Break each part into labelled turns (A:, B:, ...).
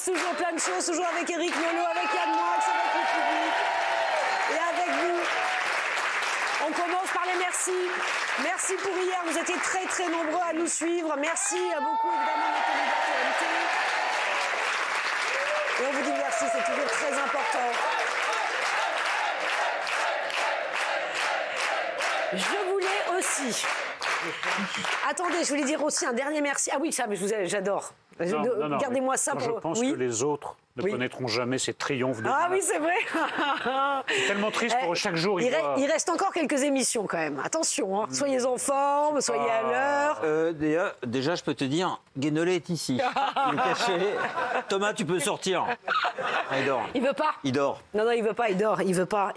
A: toujours plein de choses, toujours avec Éric Nolot, avec Yann Moix, avec le public et avec vous. On commence par les merci. Merci pour hier, vous étiez très très nombreux à nous suivre. Merci à beaucoup évidemment de notre actualité. Et on vous dit merci, c'est toujours très important. Je voulais aussi... Attendez, je voulais dire aussi un dernier merci. Ah oui, ça, mais j'adore. Gardez-moi ça pour...
B: Je pense que les autres ne connaîtront jamais ces triomphes de...
A: Ah oui, c'est vrai.
B: C'est tellement triste pour eux chaque jour.
A: Il reste encore quelques émissions quand même. Attention, hein. Soyez en forme, soyez à l'heure.
C: Déjà, je peux te dire, Guénolé est ici. Il est caché. Thomas, tu peux sortir. Ah, il dort.
A: Il veut pas.
C: Il dort.
A: Non, il veut pas, il dort. Il veut pas.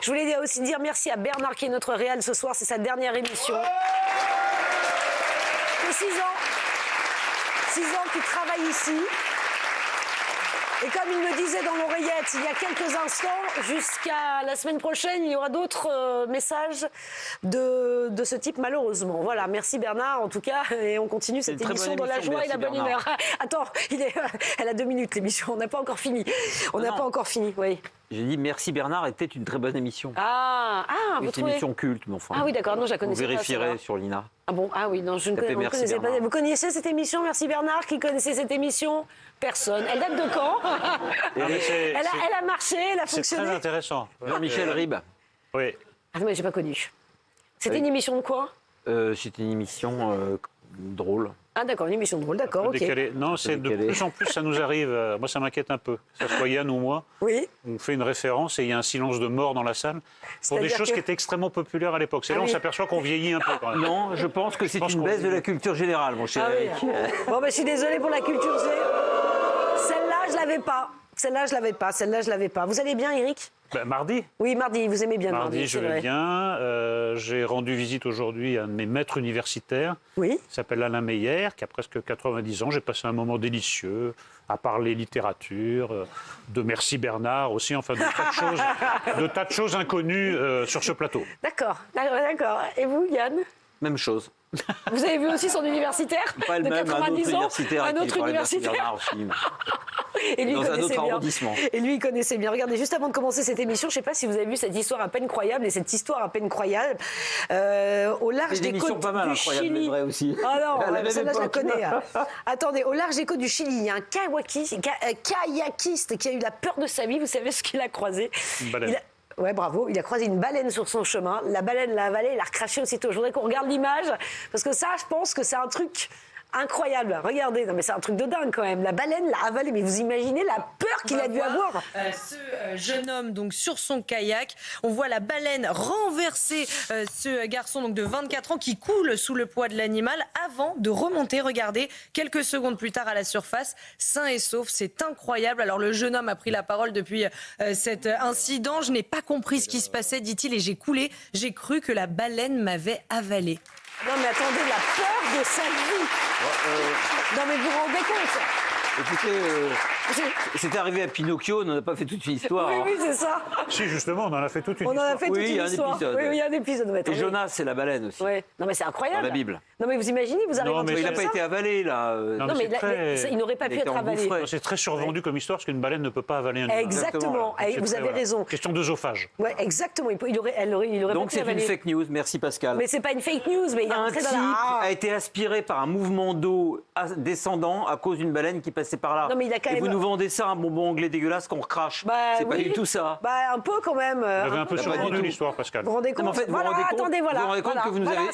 A: Je voulais aussi dire merci à Bernard qui est notre réal ce soir. C'est sa dernière émission. C'est 6 ans. 6 ans qu'il travaille ici. Et comme il me disait dans l'oreillette il y a quelques instants, jusqu'à la semaine prochaine, il y aura d'autres messages de ce type, malheureusement. Voilà, merci Bernard, en tout cas, et on continue cette émission dans la joie et la bonne humeur. Attends, elle a 2 minutes, l'émission, on n'a pas encore fini. On n'a pas encore fini, oui.
C: J'ai dit merci Bernard était une très bonne émission.
A: Vous trouvez...
C: une émission culte, mais enfin.
A: Ah oui, d'accord, non, je la connaissais pas.
C: Vous vérifierez sur l'INA.
A: Ah bon, ah oui, non, je ne connaissais pas. Vous connaissiez cette émission, merci Bernard, qui connaissait cette émission? Personne. Elle date de quand? Elle a marché, elle a fonctionné.
B: C'est très intéressant.
C: Jean-Michel Ribes.
B: Oui.
A: Ah mais j'ai pas connu. C'était une émission de quoi?
C: C'était une émission drôle.
A: Ah d'accord, une émission drôle, d'accord, ok.
B: Non, c'est de plus en plus, ça nous arrive. Moi, ça m'inquiète un peu. Que ce soit Yann ou moi, on fait une référence et il y a un silence de mort dans la salle pour des choses qui étaient extrêmement populaires à l'époque. C'est là où on s'appelle qu'on vieillit un peu quand même.
C: Non, je pense que c'est une baisse de la culture générale, mon cher Eric.
A: Bon, je suis désolée pour la culture. Celle-là, je l'avais pas. Celle-là, je l'avais pas. Vous allez bien, Eric?
B: Mardi.
A: Oui, mardi, vous aimez bien mardi.
B: Je vais bien. J'ai rendu visite aujourd'hui à un de mes maîtres universitaires.
A: Oui.
B: Il s'appelle Alain Meyer, qui a presque 90 ans. J'ai passé un moment délicieux à parler littérature, de Merci Bernard aussi, enfin de tas de choses inconnues sur ce plateau.
A: D'accord. Et vous, Yann?
C: Même chose.
A: Vous avez vu aussi son universitaire
C: pas
A: de
C: même,
A: 90 ans?
C: Un autre universitaire.
A: Et lui,
C: dans un autre arrondissement.
A: Et lui, il connaissait bien. Regardez, juste avant de commencer cette émission, je ne sais pas si vous avez vu cette histoire à peine croyable, au large des côtes du Chili.
C: Vrai aussi.
A: Ah non, celle-là, je la connais. Attendez, au large des côtes du Chili, il y a un kayakiste qui a eu la peur de sa vie. Vous savez ce qu'il a croisé?
B: Une baleine.
A: Ouais, bravo. Il a croisé une baleine sur son chemin. La baleine l'a avalé, il l'a recraché aussitôt. Je voudrais qu'on regarde l'image, parce que ça, je pense que c'est un truc incroyable. Regardez, non mais c'est un truc de dingue quand même. La baleine l'a avalé, mais vous imaginez la peur qu'il a dû avoir.
D: Ce jeune homme donc sur son kayak, on voit la baleine renverser ce garçon donc de 24 ans qui coule sous le poids de l'animal avant de remonter. Regardez, quelques secondes plus tard à la surface, sain et sauf. C'est incroyable. Alors le jeune homme a pris la parole depuis cet incident. Je n'ai pas compris ce qui se passait, dit-il, et j'ai coulé. J'ai cru que la baleine m'avait avalé.
A: Non mais attendez, la peur de sa vie. Non mais vous vous rendez compte?
C: Écoutez, c'était arrivé à Pinocchio, on n'en a pas fait toute une histoire.
A: Oui, c'est ça.
B: Si, justement, on en a fait toute une
A: histoire.
B: On
A: en a fait toute une histoire. Oui, il y a un épisode.
C: Et Jonas, c'est la baleine aussi.
A: Ouais. Non mais c'est incroyable.
C: Dans la Bible.
A: Non mais vous imaginez, vous arrivez
C: il n'a pas été avalé là.
A: Non mais il n'aurait pas pu être avalé.
B: C'est très survendu comme histoire parce qu'une baleine ne peut pas avaler un humain.
A: Exactement, vous avez raison.
B: Question d'œsophage.
A: Ouais, exactement. Il aurait
C: donc c'est une fake news, merci Pascal.
A: Mais c'est pas une fake news, mais il y a
C: un type a été aspiré par un mouvement d'eau descendant à cause d'une baleine qui passait par là.
A: Non mais il a quand même...
C: Et vous nous vendez ça, un bonbon anglais dégueulasse qu'on recrache. C'est pas du tout ça.
A: Un peu quand même.
B: Vous avez un peu survendu l'histoire, Pascal.
A: Vous vous rendez compte?
C: En fait, vous vous rendez compte,
A: attendez, voilà.
C: Vous vous rendez compte que vous nous avez...
A: Voilà.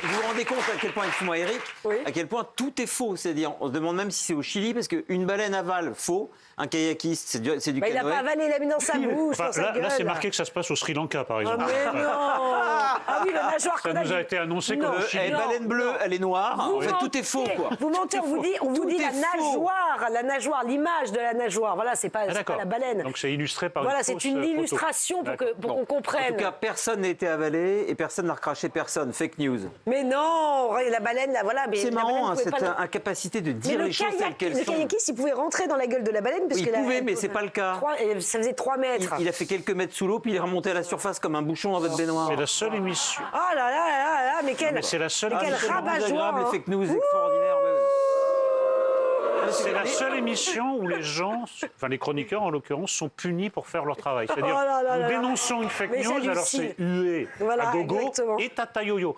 C: Vous vous rendez compte à quel point, excuse-moi Eric, à quel point tout est faux. C'est-à-dire, on se demande même si c'est au Chili, parce qu'une baleine avale, faux. Un kayakiste, c'est du canoë.
A: Il n'a pas avalé, il l'a mis dans sa bouche, dans sa gueule.
B: Là, c'est marqué que ça se passe au Sri Lanka, par exemple.
A: Mais non. Ah oui, le nageoire
B: ça nous a été annoncé que le Chili...
C: baleine bleue, elle est noire. En fait, tout est faux, quoi.
A: Vous mentez, on vous dit la nageoire. voir la nageoire, l'image de la nageoire. Voilà, c'est pas la baleine.
B: Donc c'est illustré par
A: voilà,
B: une fausse
A: c'est une illustration pour qu'on comprenne.
C: En tout cas, personne n'a été avalé et personne n'a recraché personne. Fake news.
A: Mais non, la baleine, là, voilà.
C: C'est marrant, cette incapacité de dire les choses telles qu'elles sont.
A: Le kayakiste, il pouvait rentrer dans la gueule de la baleine.
C: Il pouvait, mais c'est pas le cas.
A: Ça faisait 3 mètres.
C: Il a fait quelques mètres sous l'eau, puis il est remonté à la surface comme un bouchon dans votre baignoire.
B: C'est la seule émission.
A: Oh là là là là, mais c'est la seule. Quel rabat-joie.
C: Les fake news extraordinaires.
B: C'est la seule émission où les gens, enfin les chroniqueurs en l'occurrence, sont punis pour faire leur travail. C'est-à-dire, nous dénonçons une fake news, alors c'est hué à gogo et tata yo-yo.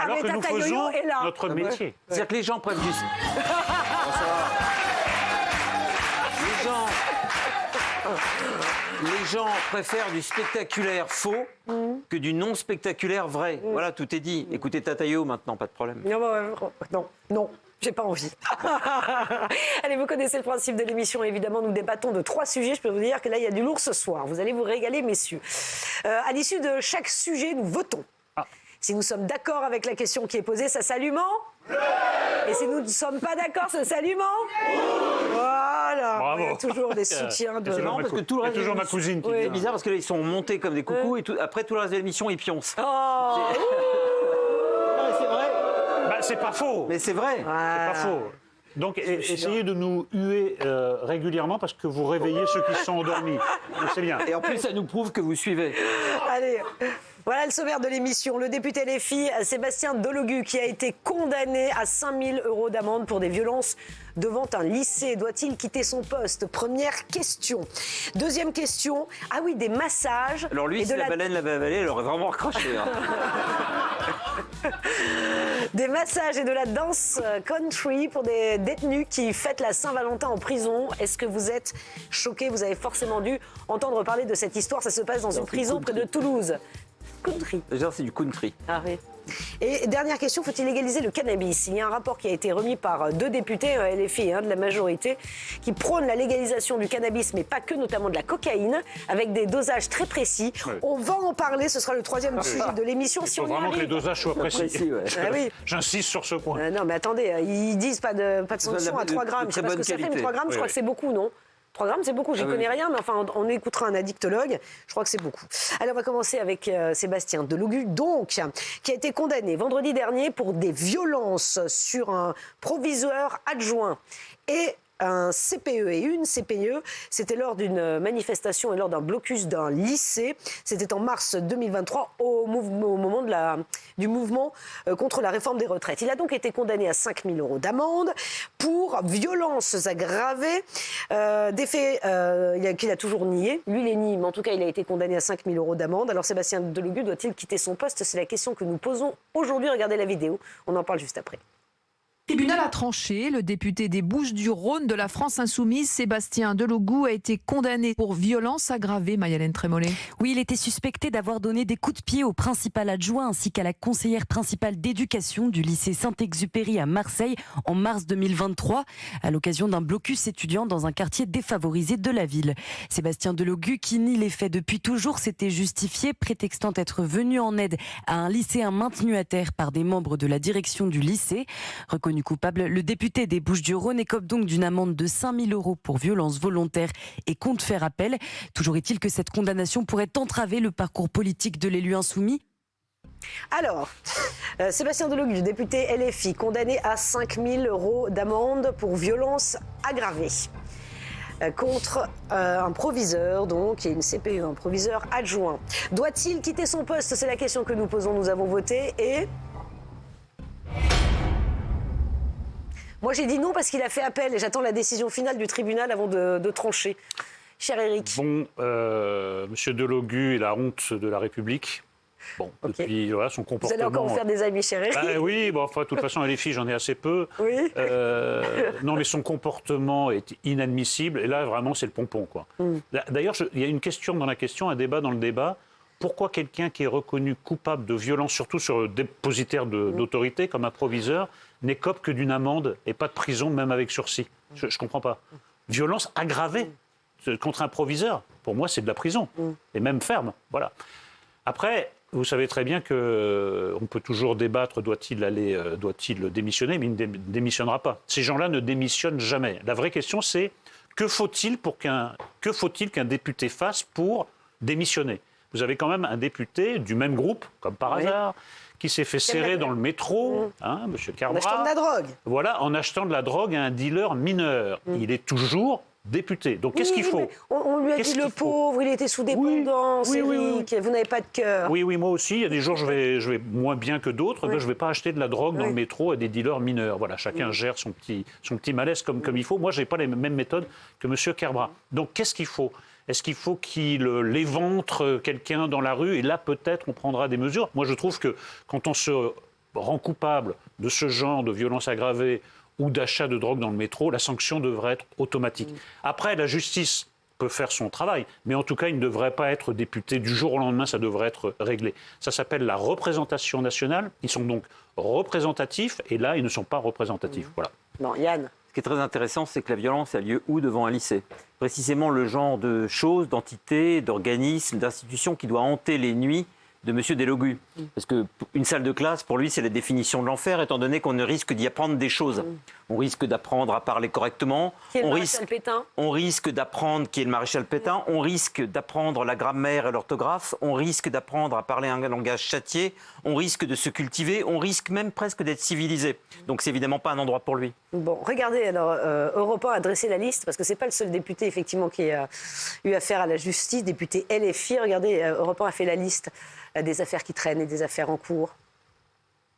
B: Alors que nous faisons notre métier.
C: C'est-à-dire que les gens prennent du... Les gens préfèrent du spectaculaire faux que du non spectaculaire vrai. Voilà, tout est dit. Écoutez Tatayo maintenant, pas de problème.
A: Non. J'ai pas envie. Allez, vous connaissez le principe de l'émission. Évidemment, nous débattons de 3 sujets. Je peux vous dire que là, il y a du lourd ce soir. Vous allez vous régaler, messieurs. À l'issue de chaque sujet, nous votons. Si nous sommes d'accord avec la question qui est posée, ça s'allume en... Et si nous ne sommes pas d'accord, ça s'allume en... Voilà.
B: Bravo.
A: Il y a toujours des soutiens de...
C: C'est marrant parce que tout le reste...
B: toujours ma cousine qui dit.
C: C'est bizarre parce que là, ils sont montés comme des coucous et après tout le reste de l'émission, ils pioncent.
A: Oh.
C: C'est vrai.
B: C'est pas faux.
C: Mais c'est vrai.
B: C'est pas faux. Donc essayez de nous huer régulièrement parce que vous réveillez ceux qui sont endormis. C'est bien.
C: Et en plus, ça nous prouve que vous suivez.
A: Allez, voilà le sommaire de l'émission. Le député LFI, Sébastien Delogu, qui a été condamné à 5 000 € d'amende pour des violences devant un lycée. Doit-il quitter son poste? Première question. Deuxième question. Ah oui, des massages.
C: Alors lui, si la baleine l'avait avalé, elle aurait vraiment recraché.
A: Des massages et de la danse country pour des détenus qui fêtent la Saint-Valentin en prison. Est-ce que vous êtes choqués? Vous avez forcément dû entendre parler de cette histoire. Ça se passe dans une prison près de Toulouse. Country.
C: Déjà, c'est du country.
A: Ah oui. Et dernière question, faut-il légaliser le cannabis? Il y a un rapport qui a été remis par 2 députés LFI de la majorité qui prônent la légalisation du cannabis, mais pas que, notamment de la cocaïne, avec des dosages très précis. Oui. On va en parler, ce sera le 3e sujet de l'émission.
B: Il faut vraiment que les dosages soient précis.
A: Ah oui.
B: J'insiste sur ce point.
A: Non, mais attendez, ils disent pas de sanction à 3 grammes. Je sais pas ce que ça fait, mais 3 grammes, je crois que c'est beaucoup, non? 3 grammes, c'est beaucoup. J'y connais rien, mais enfin, on écoutera un addictologue. Je crois que c'est beaucoup. Alors, on va commencer avec Sébastien Delogu, donc, qui a été condamné vendredi dernier pour des violences sur un proviseur adjoint et un CPE et une CPE. C'était lors d'une manifestation et lors d'un blocus d'un lycée. C'était en mars 2023, au moment du mouvement contre la réforme des retraites. Il a donc été condamné à 5 000 € d'amende pour violences aggravées. Des faits qu'il a toujours nié. Lui, il nie, mais en tout cas, il a été condamné à 5 000 € d'amende. Alors, Sébastien Delogu doit-il quitter son poste? C'est la question que nous posons aujourd'hui. Regardez la vidéo. On en parle juste après.
E: Le tribunal a tranché. Le député des Bouches-du-Rhône de la France Insoumise, Sébastien Delogu, a été condamné pour violence aggravée. Maï-Hélène Trémollet.
F: Oui, il était suspecté d'avoir donné des coups de pied au principal adjoint ainsi qu'à la conseillère principale d'éducation du lycée Saint-Exupéry à Marseille en mars 2023, à l'occasion d'un blocus étudiant dans un quartier défavorisé de la ville. Sébastien Delogu, qui nie les faits depuis toujours, s'était justifié, prétextant être venu en aide à un lycéen maintenu à terre par des membres de la direction du lycée. Reconnu coupable, le député des Bouches-du-Rhône écope donc d'une amende de 5 000 € pour violence volontaire et compte faire appel. Toujours est-il que cette condamnation pourrait entraver le parcours politique de l'élu insoumis.
A: Alors, Sébastien Delogu, le député LFI, condamné à 5 000 € d'amende pour violence aggravée contre un proviseur, donc, et une CPE, un proviseur adjoint. Doit-il quitter son poste? C'est la question que nous posons. Nous avons voté et... Moi, j'ai dit non parce qu'il a fait appel et j'attends la décision finale du tribunal avant de trancher. Cher Éric.
B: Bon, monsieur Delogu est la honte de la République. Bon, okay. Depuis voilà, son comportement...
A: Vous allez encore vous faire des amis, cher Éric.
B: Oui, bon, enfin, de toute façon, les filles, j'en ai assez peu.
A: Oui.
B: Non, mais son comportement est inadmissible. Et là, vraiment, c'est le pompon, quoi. D'ailleurs, il y a une question dans la question, un débat dans le débat. Pourquoi quelqu'un qui est reconnu coupable de violence, surtout sur le dépositaire d'autorité, comme un proviseur, n'écope que d'une amende et pas de prison, même avec sursis? Je ne comprends pas. Violence aggravée contre un proviseur, pour moi, c'est de la prison. Et même ferme, voilà. Après, Vous savez très bien qu'on peut toujours débattre, doit-il démissionner, mais il ne démissionnera pas. Ces gens-là ne démissionnent jamais. La vraie question, c'est que faut-il qu'un député fasse pour démissionner? Vous avez quand même un député du même groupe, comme par hasard, qui s'est fait serrer dans le métro, M. Kerbrat.
A: En achetant de la drogue.
B: Voilà, en achetant de la drogue à un dealer mineur. Il est toujours député. Donc qu'est-ce qu'il faut?
A: On lui a dit le pauvre, il était sous dépendance, Éric, vous n'avez pas de cœur.
B: Oui, moi aussi. Il y a des jours, je vais moins bien que d'autres. Je ne vais pas acheter de la drogue dans le métro à des dealers mineurs. Voilà, chacun gère son petit malaise comme il faut. Moi, je n'ai pas les mêmes méthodes que M. Kerbrat. Donc qu'est-ce qu'il faut? Est-ce qu'il faut qu'il éventre quelqu'un dans la rue? Et là, peut-être, on prendra des mesures. Moi, je trouve que quand on se rend coupable de ce genre de violence aggravée ou d'achat de drogue dans le métro, la sanction devrait être automatique. Après, la justice peut faire son travail, mais en tout cas, il ne devrait pas être député du jour au lendemain, ça devrait être réglé. Ça s'appelle la représentation nationale. Ils sont donc représentatifs, et là, ils ne sont pas représentatifs. Voilà.
A: Non, Yann.
C: Ce qui est très intéressant, c'est que la violence a lieu où? Devant un lycée. Précisément le genre de choses, d'entités, d'organismes, d'institutions qui doit hanter les nuits de M. Delogu. Parce qu'une salle de classe, pour lui, c'est la définition de l'enfer, étant donné qu'on risque d'y apprendre des choses. On risque d'apprendre à parler correctement.
A: Qui est le maréchal Pétain.
C: On risque d'apprendre qui est le maréchal Pétain. On risque d'apprendre la grammaire et l'orthographe. On risque d'apprendre à parler un langage châtié. On risque de se cultiver. On risque même presque d'être civilisé. Donc c'est évidemment pas un endroit pour lui.
A: Bon, regardez, alors, Europe 1 a dressé la liste, parce que c'est pas le seul député, effectivement, qui a eu affaire à la justice, député LFI. Regardez, Europe 1 a fait la liste des affaires qui traînent et des affaires en cours.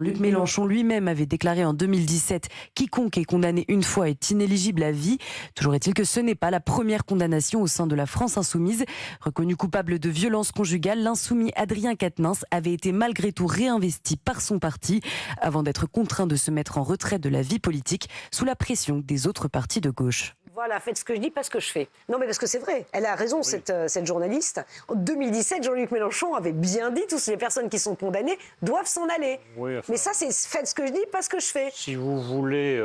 F: Luc Mélenchon lui-même avait déclaré en 2017 « Quiconque est condamné une fois est inéligible à vie ». Toujours est-il que ce n'est pas la première condamnation au sein de la France insoumise. Reconnu coupable de violences conjugales, l'insoumis Adrien Quatennens avait été malgré tout réinvesti par son parti avant d'être contraint de se mettre en retrait de la vie politique sous la pression des autres partis de gauche.
A: Voilà, faites ce que je dis, pas ce que je fais. Non, mais parce que c'est vrai, elle a raison, cette journaliste. En 2017, Jean-Luc Mélenchon avait bien dit toutes les personnes qui sont condamnées doivent s'en aller. Oui, enfin, mais ça, c'est faites ce que je dis, pas ce que je fais.
B: Si vous voulez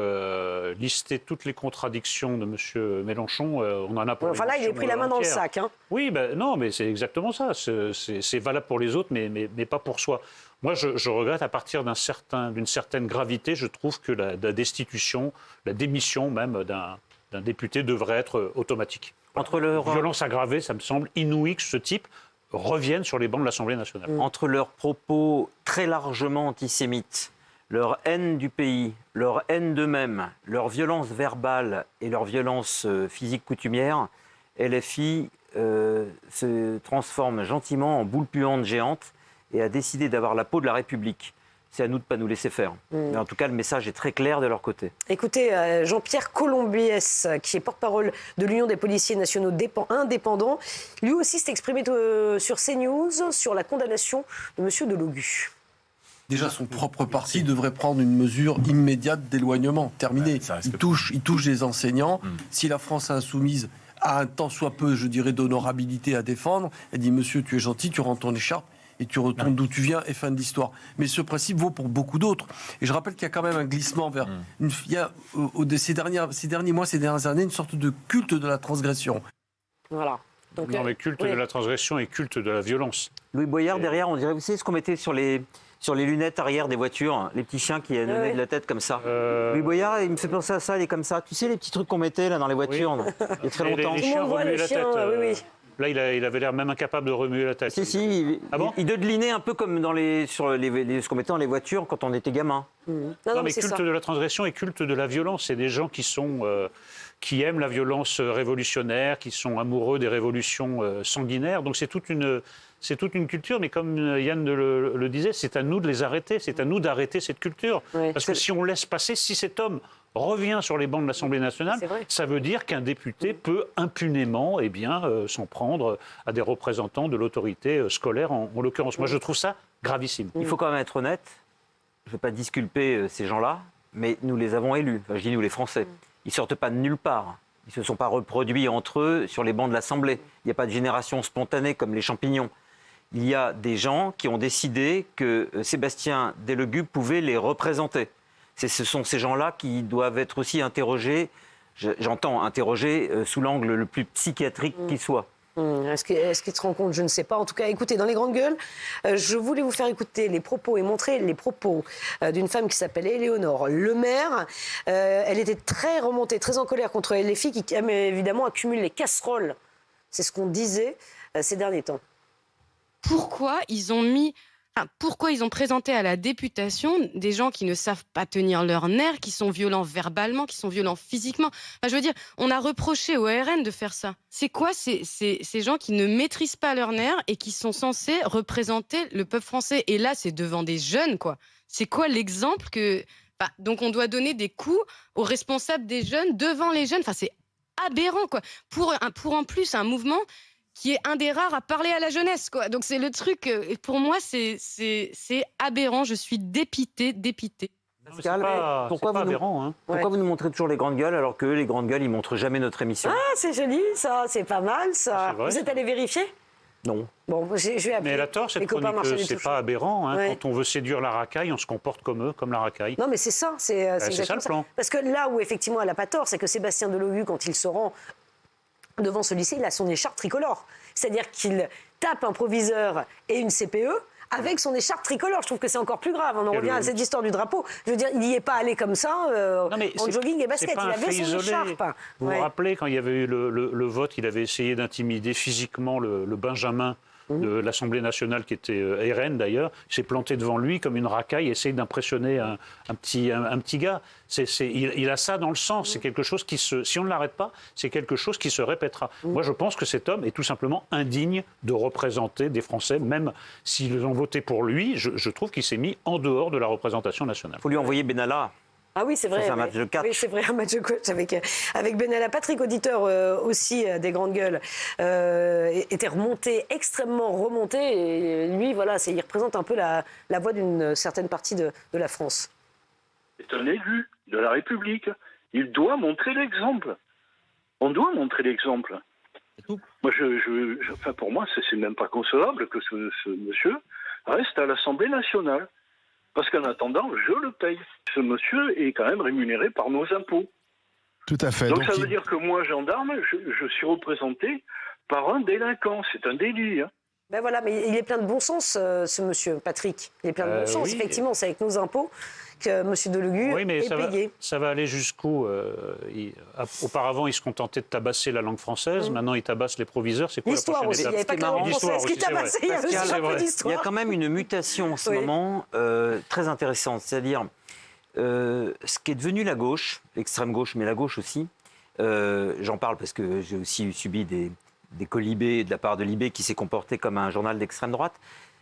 B: lister toutes les contradictions de M. Mélenchon, on en a pour
A: enfin là, il a pris la main dans le sac. Hein.
B: Oui, non, mais c'est exactement ça. C'est valable pour les autres, mais pas pour soi. Moi, je regrette, à partir d'une certaine gravité, je trouve que la destitution, la démission même d'un député devrait être automatique.
C: Entre
B: violence aggravée, ça me semble inouï que ce type revienne sur les bancs de l'Assemblée nationale.
C: Entre leurs propos très largement antisémites, leur haine du pays, leur haine d'eux-mêmes, leur violence verbale et leur violence physique coutumière, LFI se transforme gentiment en boule puante géante et a décidé d'avoir la peau de la République. C'est à nous de ne pas nous laisser faire. Mais en tout cas, le message est très clair de leur côté.
A: Écoutez, Jean-Pierre Colombiès, qui est porte-parole de l'Union des policiers nationaux indépendants, lui aussi s'est exprimé sur CNews sur la condamnation de M. Delogu.
G: Déjà, son propre parti devrait prendre une mesure immédiate d'éloignement. Terminé. Il touche les enseignants. Si la France insoumise a un tant soit peu, je dirais, d'honorabilité à défendre, elle dit « Monsieur, tu es gentil, tu rends ton écharpe ». Et tu retournes d'où tu viens et fin de l'histoire. Mais ce principe vaut pour beaucoup d'autres. Et je rappelle qu'il y a quand même un glissement vers... Il y a, ces derniers mois, ces dernières années, une sorte de culte de la transgression.
A: Voilà.
B: Donc, non, mais culte de la transgression et culte de la violence.
C: Louis Boyard, derrière, on dirait, vous savez ce qu'on mettait sur les lunettes arrière des voitures, les petits chiens qui donnaient de la tête comme ça. Louis Boyard, il me fait penser à ça, il est comme ça. Tu sais, les petits trucs qu'on mettait là dans les voitures, il y a très longtemps.
B: Les chiens remuaient la tête. Là, il avait l'air même incapable de remuer la tête.
C: Si, il dodelinait un peu comme sur ce qu'on mettait dans les voitures quand on était gamin.
B: Non, mais culte de la transgression et culte de la violence, c'est des gens qui aiment la violence révolutionnaire, qui sont amoureux des révolutions sanguinaires. Donc c'est toute une culture, mais comme Yann le disait, c'est à nous de les arrêter, c'est à nous d'arrêter cette culture. Oui. Parce que si on laisse passer, si cet homme revient sur les bancs de l'Assemblée nationale, ça veut dire qu'un député peut impunément s'en prendre à des représentants de l'autorité scolaire, en l'occurrence. Moi, je trouve ça gravissime.
C: Il faut quand même être honnête, je ne veux pas disculper ces gens-là, mais nous les avons élus, enfin, je dis nous les Français. Ils ne sortent pas de nulle part. Ils ne se sont pas reproduits entre eux sur les bancs de l'Assemblée. Il n'y a pas de génération spontanée comme les champignons. Il y a des gens qui ont décidé que Sébastien Delogu pouvait les représenter. Ce sont ces gens-là qui doivent être aussi interrogés, j'entends interrogés sous l'angle le plus psychiatrique qui soit.
A: Est-ce qu'il se rend compte? Je ne sais pas. En tout cas, écoutez, dans les grandes gueules, je voulais vous faire écouter les propos et montrer les propos d'une femme qui s'appelle Éléonore Lemaire. Elle était très remontée, très en colère contre LFI qui évidemment accumule les casseroles. C'est ce qu'on disait ces derniers temps.
H: Pourquoi ils ont présenté à la députation des gens qui ne savent pas tenir leurs nerfs, qui sont violents verbalement, qui sont violents physiquement? Je veux dire, on a reproché au RN de faire ça. C'est quoi ces gens qui ne maîtrisent pas leurs nerfs et qui sont censés représenter le peuple français? Et là, c'est devant des jeunes, quoi. C'est quoi l'exemple que... donc on doit donner des coups aux responsables des jeunes devant les jeunes. C'est aberrant, quoi. Pour en plus un mouvement qui est un des rares à parler à la jeunesse, quoi. Donc c'est le truc, pour moi, c'est aberrant. Je suis dépitée.
C: Pascal, pourquoi vous nous montrez toujours les grandes gueules alors que les grandes gueules, ils montrent jamais notre émission?
A: Ah, c'est joli, ça, c'est pas mal, ça. Vous êtes allé vérifier?
C: Non.
A: Bon, je vais appeler.
B: Mais elle a tort, cette chronique, c'est pas aberrant.
A: Ouais.
B: Quand on veut séduire la racaille, on se comporte comme eux, comme la racaille.
A: Non, mais c'est ça, c'est
B: ça le plan.
A: Parce que là où, effectivement, elle n'a pas tort, c'est que Sébastien Delogu, quand il se rend devant ce lycée, il a son écharpe tricolore. C'est-à-dire qu'il tape un proviseur et une CPE avec son écharpe tricolore. Je trouve que c'est encore plus grave. On en revient à cette histoire du drapeau. Je veux dire, il n'y est pas allé comme ça, en jogging et basket. Il avait son écharpe.
B: Vous vous rappelez, quand il y avait eu le vote, il avait essayé d'intimider physiquement le Benjamin de l'Assemblée nationale, qui était RN d'ailleurs. Il s'est planté devant lui comme une racaille, essayer d'impressionner un petit gars. Il a ça dans le sang. C'est quelque chose qui si on ne l'arrête pas, c'est quelque chose qui se répétera. Moi, je pense que cet homme est tout simplement indigne de représenter des Français, même s'ils ont voté pour lui. Je trouve qu'il s'est mis en dehors de la représentation nationale.
C: Il faut lui envoyer Benalla.
A: Ah oui, c'est vrai.
C: C'est un match de catch.
A: Oui, c'est vrai, un match de coach avec Benalla. Patrick, auditeur aussi des grandes gueules, était extrêmement remonté. Et lui, voilà, il représente un peu la voix d'une certaine partie de la France.
I: C'est un élu de la République. Il doit montrer l'exemple. On doit montrer l'exemple. Moi, pour moi, c'est même pas concevable que ce monsieur reste à l'Assemblée nationale. Parce qu'en attendant, je le paye. Ce monsieur est quand même rémunéré par nos impôts.
J: Tout à fait.
I: Donc ça veut dire que moi, gendarme, je suis représenté par un délinquant. C'est un délit.
A: Ben voilà, mais il est plein de bon sens, ce monsieur, Patrick. Il est plein de bon sens. Oui. Effectivement, c'est avec nos impôts que M. Delogu est payé.
B: Ça va aller jusqu'où auparavant, il se contentait de tabasser la langue française. Maintenant, il tabasse les proviseurs. C'est quoi
A: l'histoire
B: la prochaine
A: aussi.
B: étape?
A: Il n'y avait pas que la langue française qui tabassait.
C: Il y a quand même une mutation en ce moment très intéressante. C'est-à-dire, ce qui est devenu la gauche, l'extrême gauche, mais la gauche aussi, j'en parle parce que j'ai aussi subi des colibés de la part de Libé qui s'est comporté comme un journal d'extrême droite,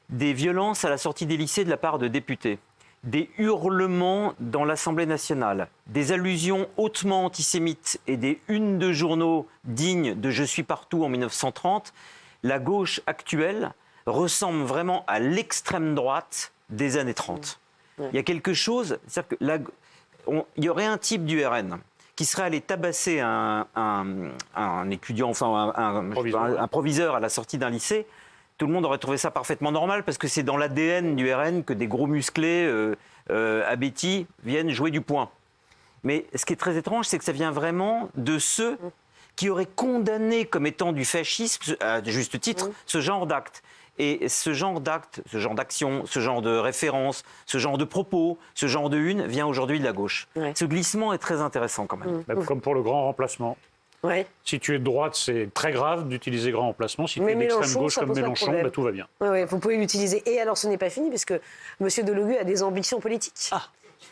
C: des violences à la sortie des lycées de la part de députés, des hurlements dans l'Assemblée nationale, des allusions hautement antisémites et des unes de journaux dignes de « Je suis partout » en 1930, la gauche actuelle ressemble vraiment à l'extrême droite des années 30. Il y a quelque chose, c'est-à-dire que il y aurait un type du RN qui serait allé tabasser un étudiant, enfin un proviseur à la sortie d'un lycée, tout le monde aurait trouvé ça parfaitement normal parce que c'est dans l'ADN du RN que des gros musclés abétis viennent jouer du poing. Mais ce qui est très étrange, c'est que ça vient vraiment de ceux qui auraient condamné comme étant du fascisme, à juste titre, ce genre d'acte. Et ce genre d'acte, ce genre d'action, ce genre de référence, ce genre de propos, ce genre de une vient aujourd'hui de la gauche. Ouais. Ce glissement est très intéressant quand même.
B: Comme pour le grand remplacement.
A: Ouais.
B: Si tu es de droite, c'est très grave d'utiliser grand remplacement. Si tu es d'extrême gauche comme Mélenchon, tout va bien.
A: Ouais, vous pouvez l'utiliser. Et alors, ce n'est pas fini, puisque M. Delogu a des ambitions politiques.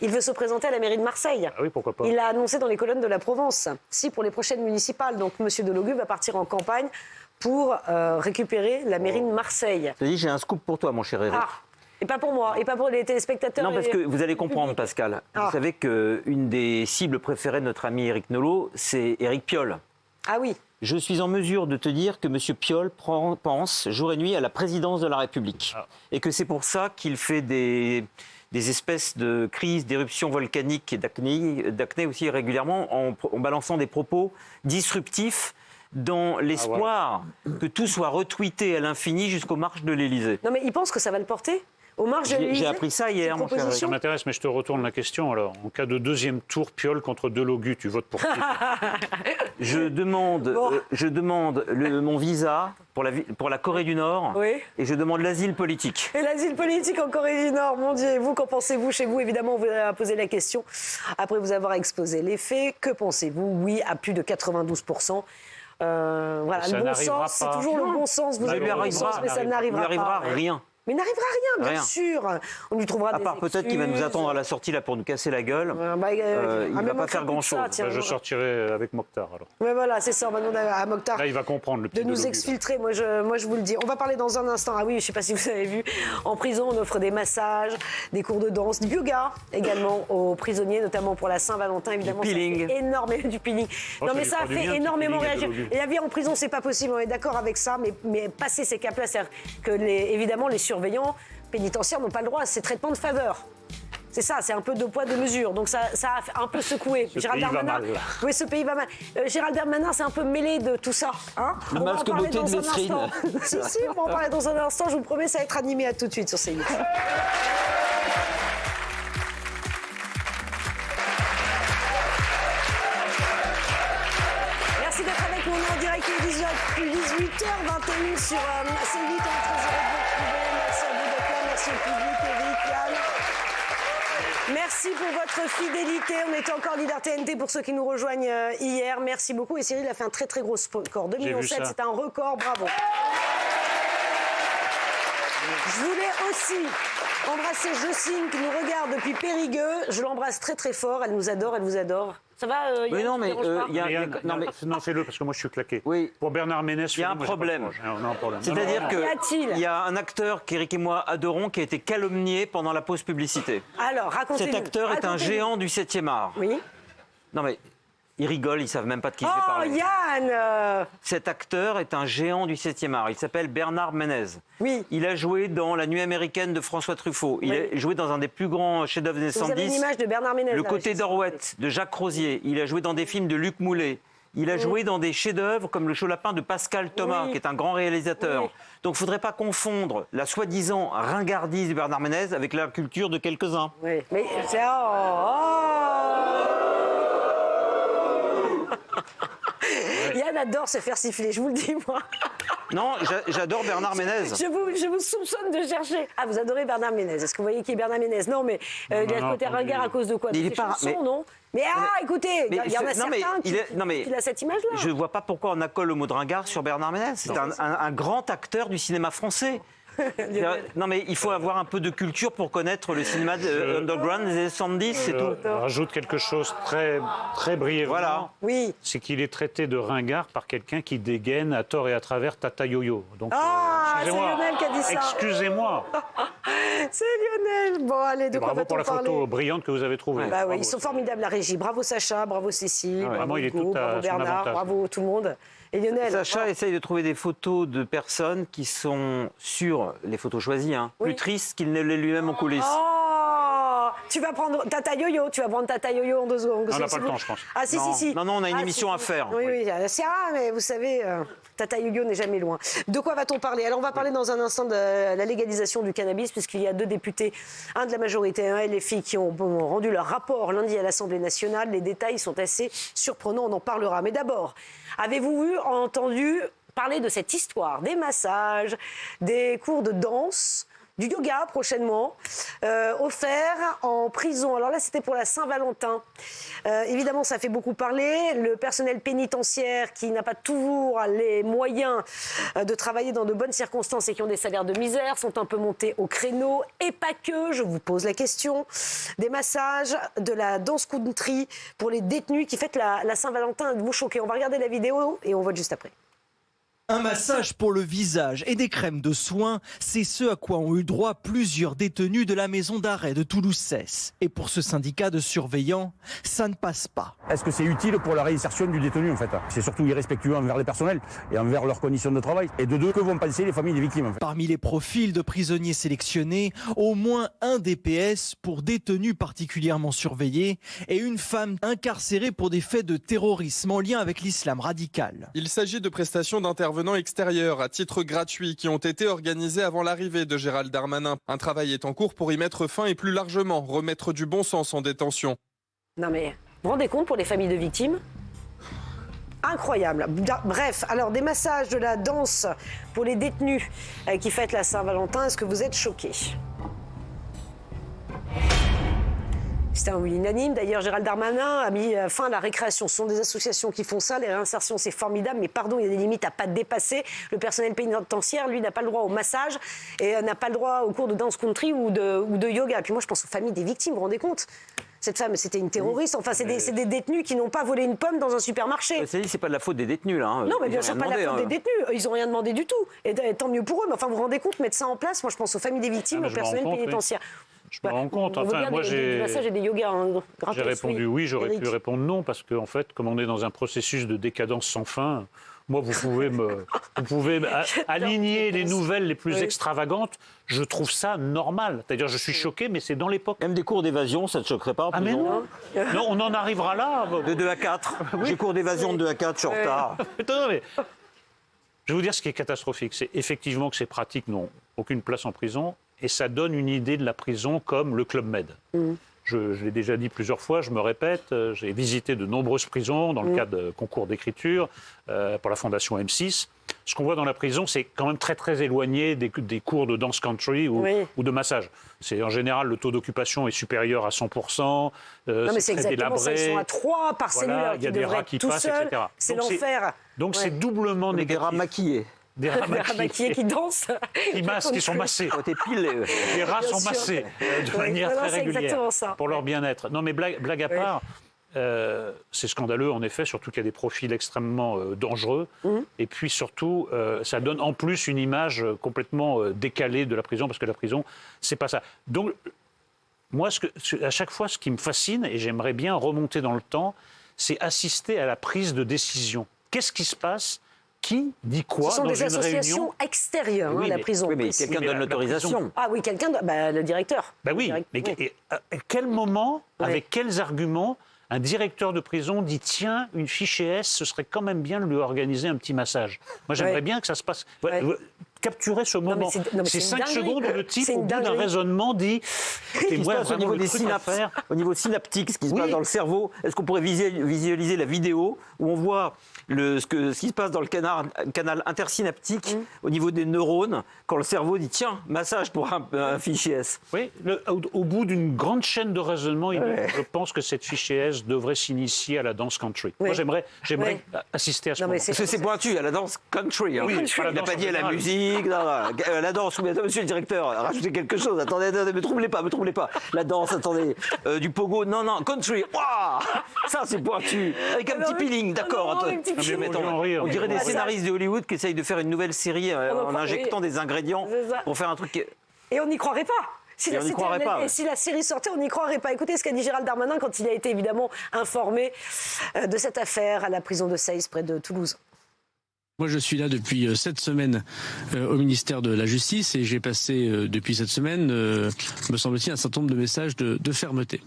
A: Il veut se présenter à la mairie de Marseille.
B: Ah oui, pourquoi pas.
A: Il l'a annoncé dans les colonnes de la Provence. Si, pour les prochaines municipales. Donc, M. Delogu va partir en campagne pour récupérer la mairie de Marseille.
C: J'ai un scoop pour toi, mon cher Éric.
A: Et pas pour moi, et pas pour les téléspectateurs.
C: Non, parce que vous allez comprendre, Pascal. Vous savez qu'une des cibles préférées de notre ami Éric Nolot, c'est Éric Piolle.
A: Ah oui.
C: Je suis en mesure de te dire que M. Piolle pense jour et nuit à la présidence de la République. Et que c'est pour ça qu'il fait des espèces de crises, d'éruptions volcaniques et d'acné aussi régulièrement en balançant des propos disruptifs dans l'espoir que tout soit retweeté à l'infini jusqu'aux marches de l'Élysée.
A: Non mais il pense que ça va le porter.
C: J'ai appris ça hier, mon cher.
B: Ça m'intéresse, mais je te retourne la question alors. En cas de deuxième tour, Piolle contre Delogu, tu votes pour qui?
C: Je demande mon visa pour la Corée du Nord et je demande l'asile politique.
A: Et l'asile politique en Corée du Nord, mon Dieu. Et vous, qu'en pensez-vous chez vous? Évidemment, on vous a posé la question après vous avoir exposé les faits. Que pensez-vous? Oui, à plus de 92%. Voilà, le bon sens, c'est toujours le bon sens. Vous avez le bon sens, mais ça n'arrivera pas.
C: Rien.
A: Mais il n'arrivera rien, bien sûr. On lui trouvera des excuses.
C: À part peut-être qu'il va nous attendre à la sortie là pour nous casser la gueule. Il ne va pas faire grand-chose.
B: Je sortirai avec Mokhtar alors.
A: Mais voilà, c'est ça. On va demander à Mokhtar
B: là, il va comprendre, le petit
A: de nous exfiltrer. Moi, je vous le dis. On va parler dans un instant. Ah oui, je ne sais pas si vous avez vu. En prison, on offre des massages, des cours de danse, du yoga également aux prisonniers, notamment pour la Saint-Valentin. Évidemment,
C: du peeling.
A: Ça fait énormément du peeling. Non, mais ça a fait énormément réagir. Et la vie en prison, c'est pas possible. On est d'accord avec ça. Mais passer ces caps-là, c'est-à-dire que évidemment, les surveillants pénitentiaires n'ont pas le droit à ces traitements de faveur. C'est ça, c'est un peu deux poids, deux mesures. Donc ça a un peu secoué.
B: Gérald Darmanin,
A: oui, ce pays va mal. Gérald Darmanin, c'est un peu mêlé de tout ça. Hein,
C: le masque beauté de Mesrine.
A: Si, on va en parler dans un instant. Je vous promets, ça va être animé. À tout de suite sur CNews. Merci d'être avec nous. On est en direct il est 18h21 sur C8. On est très heureux de vous retrouver. Merci à vous d'être là. Merci au public, Eric, Yann. Merci pour votre fidélité. On était encore leader TNT pour ceux qui nous rejoignent hier. Merci beaucoup. Et Cyril a fait un très très gros score. 2,7 millions, c'est un record. Bravo. Je voulais aussi embrasser Jocelyne qui nous regarde depuis Périgueux. Je l'embrasse très très fort. Elle nous adore, elle vous adore. Ça va
C: oui, non, mais
B: non, fais-le parce que moi je suis claqué.
C: Oui.
B: Pour Bernard Ménez,
C: il y a un problème. C'est-à-dire qu'il y a un acteur qu'Éric et moi adorons qui a été calomnié pendant la pause publicité.
A: Alors, racontez-nous.
C: Cet acteur est un géant du 7e art.
A: Oui.
C: Non, mais ils rigolent, ils ne savent même pas de qui je vais parler.
A: Oh, Yann
C: Cet acteur est un géant du 7e art. Il s'appelle Bernard Ménez.
A: Oui.
C: Il a joué dans La Nuit américaine de François Truffaut. Il a joué dans un des plus grands chefs-d'œuvre des années 70.
A: Vous avez une image de Bernard Ménez.
C: Le Côté d'Orouette de Jacques Rosier. Il a joué dans des films de Luc Moulet. Il a joué dans des chefs-d'œuvre comme Le Chaud-Lapin de Pascal Thomas, qui est un grand réalisateur. Donc il ne faudrait pas confondre la soi-disant ringardise de Bernard Ménez avec la culture de quelques-uns.
A: Oui, mais c'est... Yann adore se faire siffler, je vous le dis, moi.
C: Non, j'adore Bernard Ménez.
A: Je vous soupçonne de chercher. Ah, vous adorez Bernard Ménez. Est-ce que vous voyez qui est Bernard Ménez? Non, mais il a le côté ringard à cause de quoi?
C: Il est pas...
A: non? Mais écoutez, il y en a certains qui a cette image-là.
C: Je ne vois pas pourquoi on accole le mot de ringard sur Bernard Ménez. C'est un grand acteur du cinéma français. Non mais il faut avoir un peu de culture pour connaître le cinéma underground des années 70, c'est tout.
B: Rajoute quelque chose très, très brièvement.
C: Voilà.
A: Oui.
B: C'est qu'il est traité de ringard par quelqu'un qui dégaine à tort et à travers Tata Yo-Yo. Donc,
A: c'est Lionel qui a dit ça.
B: Excusez-moi.
A: C'est Lionel. Bon, allez, de quoi
B: bravo pour la photo brillante que vous avez trouvée.
A: Bah oui, ils sont formidables, la régie. Bravo Sacha, bravo Cécile, bravo Hugo, bravo Bernard, bravo tout le monde. Et Lionel,
C: Sacha essaye de trouver des photos de personnes qui sont sur les photos choisies, plus tristes qu'il ne l'est lui-même en coulisses.
A: Oh, tu vas prendre Tata Yo-Yo, en 2 secondes.
B: On n'a pas le temps, je pense.
A: Ah si.
C: Non, on a une émission à faire.
A: Oui, c'est mais vous savez, Tata Yo-Yo n'est jamais loin. De quoi va-t-on parler? Alors on va parler dans un instant de la légalisation du cannabis, puisqu'il y a 2 députés, un de la majorité, un LFI, qui ont rendu leur rapport lundi à l'Assemblée nationale. Les détails sont assez surprenants, on en parlera. Mais d'abord, avez-vous entendu parler de cette histoire des massages, des cours de danse, du yoga prochainement, offert en prison? Alors là, c'était pour la Saint-Valentin. Évidemment, ça fait beaucoup parler. Le personnel pénitentiaire qui n'a pas toujours les moyens de travailler dans de bonnes circonstances et qui ont des salaires de misère sont un peu montés au créneau. Et pas que, je vous pose la question. Des massages, de la danse country pour les détenus qui fêtent la Saint-Valentin. Vous choquez. On va regarder la vidéo et on vote juste après.
J: Un massage pour le visage et des crèmes de soins, c'est ce à quoi ont eu droit plusieurs détenus de la maison d'arrêt de Toulouse-Cesse. Et pour ce syndicat de surveillants, ça ne passe pas.
K: Est-ce que c'est utile pour la réinsertion du détenu en fait? C'est surtout irrespectueux envers les personnels et envers leurs conditions de travail. Et de deux, que vont penser les familles des victimes en fait?
J: Parmi les profils de prisonniers sélectionnés, au moins un DPS pour détenus particulièrement surveillés et une femme incarcérée pour des faits de terrorisme en lien avec l'islam radical.
L: Il s'agit de prestations d'intervention intervenants extérieurs à titre gratuit qui ont été organisés avant l'arrivée de Gérald Darmanin. Un travail est en cours pour y mettre fin et plus largement remettre du bon sens en détention.
A: Non mais, vous vous rendez compte pour les familles de victimes ? Incroyable. Bref, alors des massages, de la danse pour les détenus qui fêtent la Saint-Valentin. Est-ce que vous êtes choqués ? C'était un oui unanime. D'ailleurs, Gérald Darmanin a mis fin à la récréation. Ce sont des associations qui font ça. Les réinsertions, c'est formidable. Mais pardon, il y a des limites à pas dépasser. Le personnel pénitentiaire, lui, n'a pas le droit au massage et n'a pas le droit aux cours de danse country ou de yoga. Et puis moi, je pense aux familles des victimes. Vous vous rendez compte ? Cette femme, c'était une terroriste. Enfin, c'est des détenus qui n'ont pas volé une pomme dans un supermarché.
C: C'est pas de la faute des détenus, là.
A: Non, mais bien sûr, pas de la faute des détenus. Ils n'ont rien demandé du tout. Et tant mieux pour eux. Mais enfin, vous vous rendez compte, mettre ça en place, moi, je pense aux familles des victimes, au personnel pénitentiaire.
B: Je me rends compte. Enfin, moi,
A: des massages et des yogas.
B: J'ai répondu oui, j'aurais pu répondre non, parce qu'en fait, comme on est dans un processus de décadence sans fin, moi, vous pouvez aligner les nouvelles les plus extravagantes. Je trouve ça normal. C'est-à-dire, je suis choqué, mais c'est dans l'époque.
C: Même des cours d'évasion, ça ne te choquerait pas?
B: Ah, mais non. Non, on en arrivera là.
C: De 2 à 4. Oui. J'ai cours d'évasion de 2 à 4, je suis en retard.
B: Non, mais je vais vous dire ce qui est catastrophique. C'est effectivement que ces pratiques n'ont aucune place en prison. Et ça donne une idée de la prison comme le Club Med. Je l'ai déjà dit plusieurs fois, je me répète, j'ai visité de nombreuses prisons dans le cadre de concours d'écriture pour la Fondation M6. Ce qu'on voit dans la prison, c'est quand même très très éloigné des cours de dance country ou de massage. C'est en général, le taux d'occupation est supérieur à 100%.
A: Non, mais c'est exactement ça. Ils sont à 3 par cellule,
B: il y a des rats qui passent,
A: seul,
B: etc.
A: C'est l'enfer.
B: Donc c'est doublement négatif.
C: Des rats maquillés.
B: Des rats
A: maquillés qui dansent.
B: Qui sont massés. Les rats sont massés de manière très régulière pour leur bien-être. Non, mais blague à part, c'est scandaleux en effet, surtout qu'il y a des profils extrêmement dangereux. Et puis surtout, ça donne en plus une image complètement décalée de la prison, parce que la prison, c'est pas ça. Donc, moi, à chaque fois, ce qui me fascine, et j'aimerais bien remonter dans le temps, c'est assister à la prise de décision. Qu'est-ce qui se passe ? Qui dit quoi dans une réunion ?
A: Ce sont des associations extérieures à la prison.
C: Oui, mais quelqu'un donne l'autorisation.
A: Ah oui, quelqu'un, le directeur.
B: Oui, mais à quel moment, avec quels arguments, un directeur de prison dit « Tiens, une fichée S, ce serait quand même bien de lui organiser un petit massage ». Moi, j'aimerais bien que ça se passe... Capturer ce moment. C'est 5 secondes où le type, au bout d'un raisonnement, dit
C: au niveau des au niveau synaptique, ce qui se passe dans le cerveau. Est-ce qu'on pourrait visualiser la vidéo où on voit ce qui se passe dans le canal intersynaptique au niveau des neurones quand le cerveau dit tiens, massage pour un fichier S.
B: Oui, au bout d'une grande chaîne de raisonnement, je pense que cette fichier S devrait s'initier à la danse country. Moi, j'aimerais assister à ce moment.
C: Parce que c'est pointu, à la danse country.
B: Oui,
C: il n'a pas dit à la musique. La danse, monsieur le directeur, rajoutez quelque chose. Attendez, me troublez pas. La danse, attendez, du pogo, non, country. Wow, ça c'est pointu. Avec un petit peeling, d'accord. On dirait des scénaristes de Hollywood qui essayent de faire une nouvelle série en injectant des ingrédients pour faire un truc.
A: Et on n'y croirait pas. Si la série sortait, on n'y croirait pas. Écoutez ce qu'a dit Gérald Darmanin quand il a été évidemment informé de cette affaire à la prison de Seyss près de Toulouse.
M: Moi, je suis là depuis 7 semaines au ministère de la Justice et j'ai passé depuis cette semaine, me semble-t-il, un certain nombre de messages de fermeté.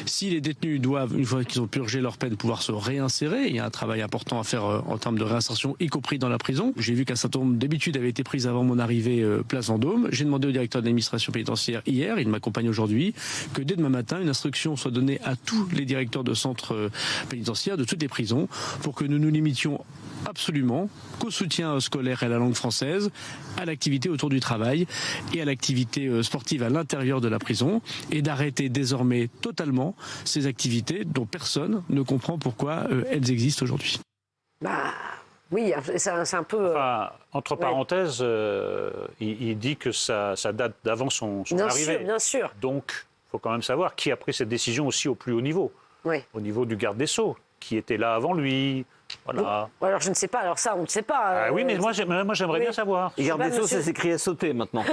M: Si les détenus doivent, une fois qu'ils ont purgé leur peine, pouvoir se réinsérer, il y a un travail important à faire en termes de réinsertion, y compris dans la prison. J'ai vu qu'un certain nombre d'habitudes avaient été prises avant mon arrivée place Vendôme. J'ai demandé au directeur de l'administration pénitentiaire hier, il m'accompagne aujourd'hui, que dès demain matin, une instruction soit donnée à tous les directeurs de centres pénitentiaires, de toutes les prisons, pour que nous nous limitions absolument qu'au soutien scolaire et à la langue française, à l'activité autour du travail et à l'activité sportive à l'intérieur de la prison, et d'arrêter désormais totalement ces activités dont personne ne comprend pourquoi elles existent aujourd'hui.
A: Oui, c'est un peu...
B: entre parenthèses, il dit que ça date d'avant son arrivée.
A: Bien sûr.
B: Donc, il faut quand même savoir qui a pris cette décision aussi au plus haut niveau. Au niveau du garde des Sceaux, qui était là avant lui. Voilà.
A: Alors je ne sais pas, on ne sait pas.
B: Oui, mais moi j'aimerais bien savoir.
C: Et garde des Sceaux, ça s'écrit à sauter maintenant.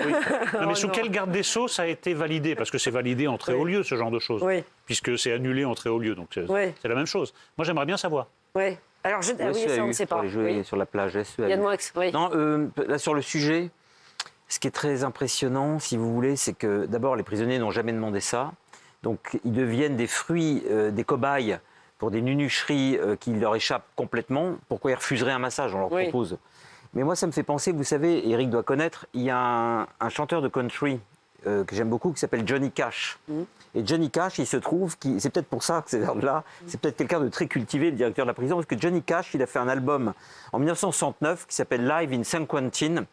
B: Non, mais sous quel garde des Sceaux ça a été validé? Parce que c'est validé en très haut lieu, ce genre de choses. Puisque c'est annulé en très haut lieu, donc c'est la même chose. Moi j'aimerais bien savoir.
A: Oui. Alors ça on ne sait pas.
C: Pour les jouer sur la plage. Non, là sur le sujet, ce qui est très impressionnant, si vous voulez, c'est que d'abord les prisonniers n'ont jamais demandé ça. Donc ils deviennent des fruits, des cobayes pour des nunucheries qui leur échappent complètement. Pourquoi ils refuseraient un massage? On leur propose. Mais moi, ça me fait penser, vous savez, Eric doit connaître, il y a un chanteur de country que j'aime beaucoup qui s'appelle Johnny Cash. Et Johnny Cash, il se trouve, c'est peut-être pour ça que c'est là, c'est peut-être quelqu'un de très cultivé, le directeur de la prison, parce que Johnny Cash, il a fait un album en 1969 qui s'appelle Live in San Quentin,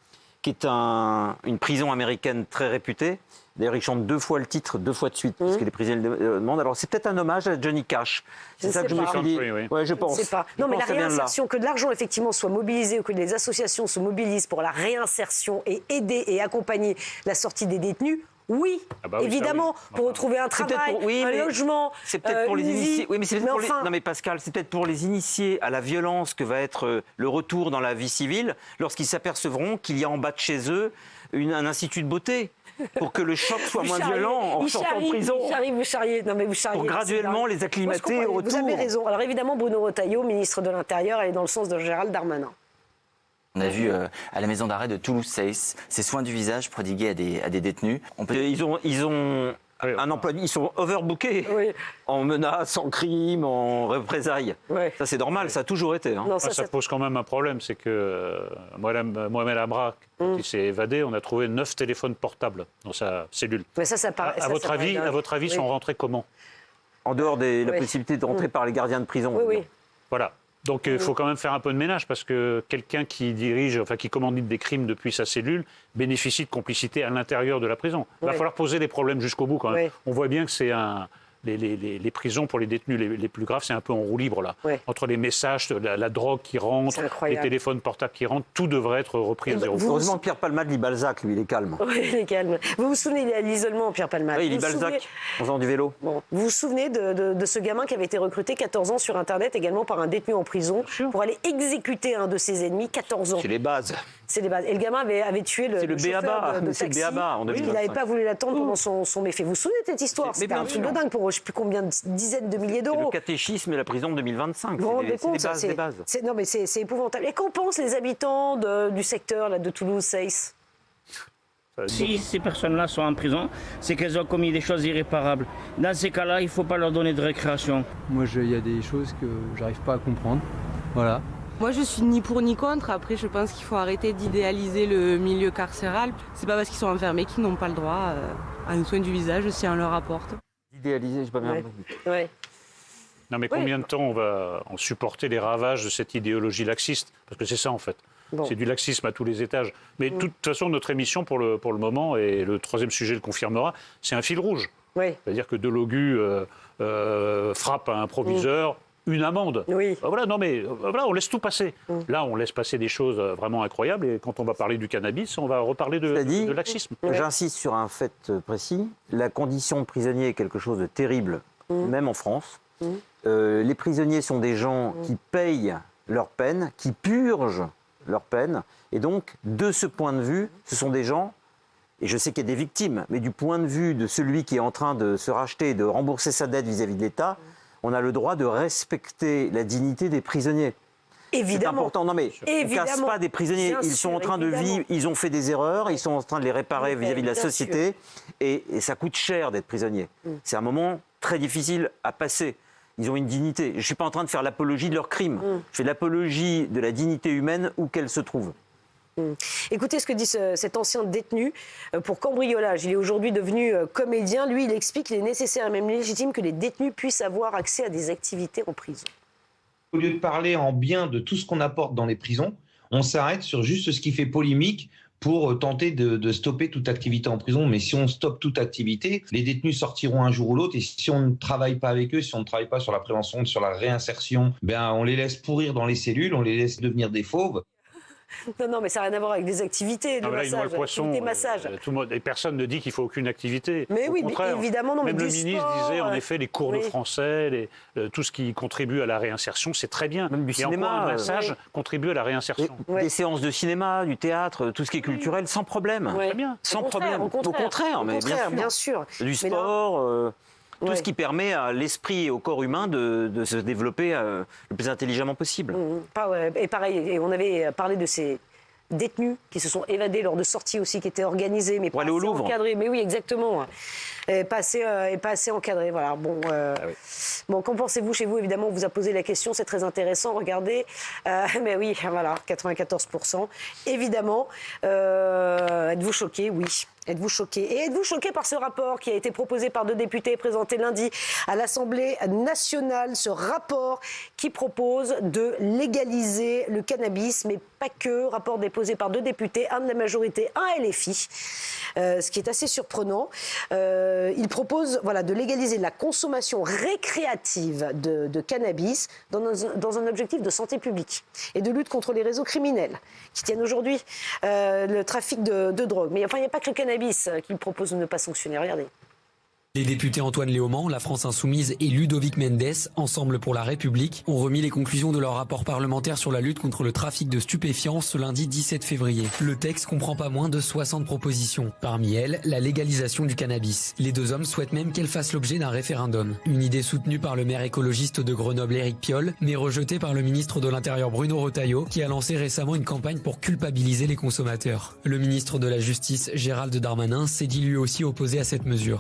C: qui est une prison américaine très réputée. D'ailleurs, il chante 2 fois le titre, 2 fois de suite, parce que les prisonniers le demandent. Alors, c'est peut-être un hommage à Johnny Cash. C'est ça que je me suis dit. Ouais, je pense.
A: Pas. Non, mais la réinsertion, que de l'argent, effectivement, soit mobilisé, ou que les associations se mobilisent pour la réinsertion et aider et accompagner la sortie des détenus, oui, évidemment, pour retrouver un travail, un logement,
C: c'est peut-être pour les initiés. Oui, mais c'est peut-être
A: enfin...
C: Non, mais Pascal, c'est peut-être pour les initiés à la violence que va être le retour dans la vie civile, lorsqu'ils s'apercevront qu'il y a en bas de chez eux un institut de beauté. Pour que le choc soit moins violent en sortant de prison.
A: Vous charriez.
C: Pour graduellement les acclimater au retour.
A: Vous avez raison. Alors évidemment, Bruno Retailleau, ministre de l'Intérieur, elle est dans le sens de Gérald Darmanin.
N: On a vu à la maison d'arrêt de Toulouse-Seyss ces soins du visage prodigués à des détenus.
C: Ils ont un emploi, ils sont overbookés en menaces, en crimes, en représailles. Ça, c'est normal, ça a toujours été.
B: Non, ça pose quand même un problème, c'est que Mohamed Amra, qui s'est évadé, on a trouvé 9 téléphones portables dans sa cellule.
A: Mais
B: à votre avis, sont rentrés comment?
C: En dehors de la possibilité de rentrer par les gardiens de prison.
A: Oui.
B: Voilà. Donc il faut quand même faire un peu de ménage parce que quelqu'un qui qui commandite des crimes depuis sa cellule bénéficie de complicité à l'intérieur de la prison. Il va falloir poser les problèmes jusqu'au bout quand même. On voit bien que c'est les prisons pour les détenus les plus graves, c'est un peu en roue libre là. Entre les messages, la drogue qui rentre, les téléphones portables qui rentrent, tout devrait être repris à zéro.
C: Heureusement que Pierre Palmade lit Balzac, lui, il est calme.
A: Oui, il est calme. Vous vous souvenez, il est à l'isolement, Pierre Palmade.
C: Oui, il lit Balzac en faisant du vélo.
A: Vous vous souvenez de ce gamin qui avait été recruté 14 ans sur Internet, également par un détenu en prison, pour aller exécuter un de ses ennemis, 14 ans.
C: C'est les bases.
A: C'est les bases. Et le gamin avait tué le chauffeur de taxi.
C: C'est le béaba.
A: Il n'avait pas voulu l'attendre pendant son méfait. Vous vous souvenez de cette histoire? C'était un truc de dingue pour je ne sais plus combien de dizaines de milliers d'euros.
C: Le catéchisme et la prison de 2025. C'est des bases.
A: Non, mais c'est épouvantable. Et qu'en pensent les habitants du secteur là, de Toulouse-Seyss?
O: Si ces personnes-là sont en prison, c'est qu'elles ont commis des choses irréparables. Dans ces cas-là, il ne faut pas leur donner de récréation.
P: Moi, il y a des choses que j'arrive pas à comprendre. Voilà.
Q: Moi, je suis ni pour ni contre. Après, je pense qu'il faut arrêter d'idéaliser le milieu carcéral. C'est pas parce qu'ils sont enfermés qu'ils n'ont pas le droit à un soin du visage si on leur apporte.
C: Idéaliser, j'ai pas bien
A: compris.
B: Non, mais combien de temps on va en supporter les ravages de cette idéologie laxiste? Parce que c'est ça, en fait. C'est du laxisme à tous les étages. Mais de toute façon, notre émission, pour le moment, et le troisième sujet le confirmera, c'est un fil rouge. C'est-à-dire que Delogu frappe à un proviseur, une amende. Voilà, non mais voilà, on laisse tout passer. Là, on laisse passer des choses vraiment incroyables. Et quand on va parler du cannabis, on va reparler de laxisme.
C: J'insiste sur un fait précis. La condition de prisonnier est quelque chose de terrible, même en France. Les prisonniers sont des gens qui payent leur peine, qui purgent leur peine. Et donc, de ce point de vue, ce sont des gens, et je sais qu'il y a des victimes, mais du point de vue de celui qui est en train de se racheter et de rembourser sa dette vis-à-vis de l'État, on a le droit de respecter la dignité des prisonniers.
A: Évidemment.
C: C'est important. Non mais on ne casse pas des prisonniers. Ils sont en train de vivre, ils ont fait des erreurs, ils sont en train de les réparer vis-à-vis de la société. Et ça coûte cher d'être prisonnier. C'est un moment très difficile à passer. Ils ont une dignité. Je ne suis pas en train de faire l'apologie de leurs crimes. Je fais l'apologie de la dignité humaine où qu'elle se trouve.
A: Écoutez ce que dit cet ancien détenu pour cambriolage. Il est aujourd'hui devenu comédien. Lui, il explique qu'il est nécessaire et même légitime que les détenus puissent avoir accès à des activités en prison.
R: Au lieu de parler en bien de tout ce qu'on apporte dans les prisons, on s'arrête sur juste ce qui fait polémique pour tenter de stopper toute activité en prison. Mais si on stoppe toute activité, les détenus sortiront un jour ou l'autre. Et si on ne travaille pas avec eux, si on ne travaille pas sur la prévention, sur la réinsertion, on les laisse pourrir dans les cellules, on les laisse devenir des fauves.
A: Non, mais ça n'a rien à voir avec des activités de massage.
B: Le poisson, et personne ne dit qu'il ne faut aucune activité.
A: Mais
B: au contraire,
A: évidemment, non.
B: Même
A: mais
B: le ministre disait, en effet, les cours de français, tout ce qui contribue à la réinsertion, c'est très bien.
C: Même du cinéma.
B: Le massage contribue à la réinsertion.
C: Des séances de cinéma, du théâtre, tout ce qui est culturel, sans problème.
B: Très bien.
C: Sans problème. Au contraire,
A: bien sûr.
C: Du sport... Tout ce qui permet à l'esprit et au corps humain de se développer le plus intelligemment possible.
A: Et pareil, on avait parlé de ces détenus qui se sont évadés lors de sorties aussi qui étaient organisées, mais
C: pour aller au Louvre.
A: Encadrées. Mais oui, exactement. Et pas assez encadrées. Voilà. Bon, qu'en pensez-vous chez vous? Évidemment, on vous a posé la question, c'est très intéressant. Regardez. Mais oui, voilà, 94%. Évidemment. Êtes-vous choqués? Oui. Êtes-vous choqués? Et êtes-vous choqués par ce rapport qui a été proposé par 2 députés présenté lundi à l'Assemblée nationale? Ce rapport qui propose de légaliser le cannabis, mais pas que. Rapport déposé par 2 députés, un de la majorité, un LFI, ce qui est assez surprenant. Il propose de légaliser la consommation récréative de cannabis dans un objectif de santé publique et de lutte contre les réseaux criminels qui tiennent aujourd'hui le trafic de drogue. Mais enfin, il n'y a pas que le cannabis qu'il propose de ne pas sanctionner. Regardez.
S: Les députés Antoine Léaumont, la France Insoumise et Ludovic Mendes, Ensemble pour la République, ont remis les conclusions de leur rapport parlementaire sur la lutte contre le trafic de stupéfiants ce lundi 17 février. Le texte comprend pas moins de 60 propositions. Parmi elles, la légalisation du cannabis. Les 2 hommes souhaitent même qu'elle fasse l'objet d'un référendum. Une idée soutenue par le maire écologiste de Grenoble, Éric Piolle, mais rejetée par le ministre de l'Intérieur Bruno Retailleau, qui a lancé récemment une campagne pour culpabiliser les consommateurs. Le ministre de la Justice, Gérald Darmanin, s'est dit lui aussi opposé à cette mesure.